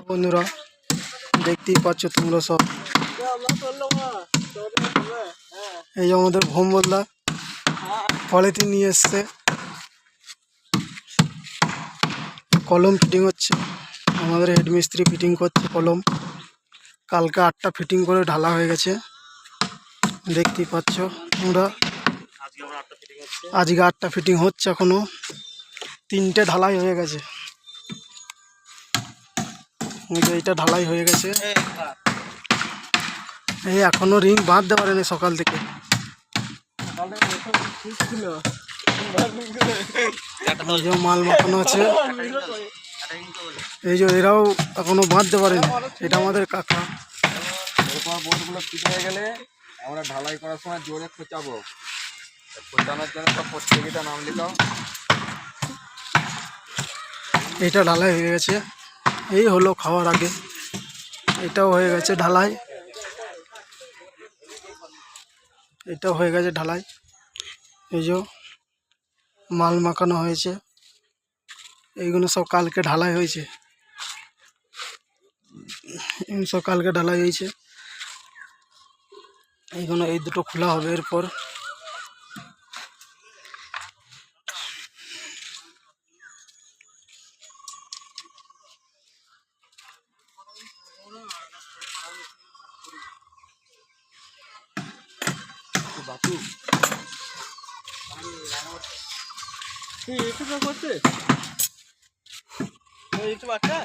বন্ধুরা দেখতেই পাচ্ছ তোমরা সব, এই যে আমাদের ভোম বলদা পলিথিন নিয়ে এসছে, কলম ফিটিং হচ্ছে। আমাদের হেড মিস্ত্রি ফিটিং করছে কলম। কালকে 8টা ফিটিং করে ঢালা হয়ে গেছে, দেখতেই পাচ্ছ তোমরা। আজকে 8টা ফিটিং হচ্ছে, এখনো 3টে ঢালাই হয়ে গেছে। এইটা ঢালাই হয়ে গেছে, এই এখনো রিং বাঁধতে পারেনি সকাল থেকে। মাল মাখানো আছে, এই যে এরাও এখনো বাঁধতে পারেনি। এটা আমাদের কাকা। এরপর বোর্ডগুলো ফিট হয়ে গেলে আমরা ঢালাই করার সময় জোরে খোঁচাবো। খোঁচানোর জন্য সব প্রত্যেকটা নাম লিখাও। এটা ঢালাই হয়ে গেছে, এই হলো খাওয়ার আগে। এটাও হয়ে গেছে ঢালাই, এটাও হয়ে গেছে ঢালাই। এই যে মাল মাখানো হয়েছে, এইগুলো সব কালকে ঢালাই হয়েছে, সব কালকে ঢালাই হয়েছে। এইগুলো এই দুটো খোলা হবে এরপর। বাপু করছে একটু বাচ্চা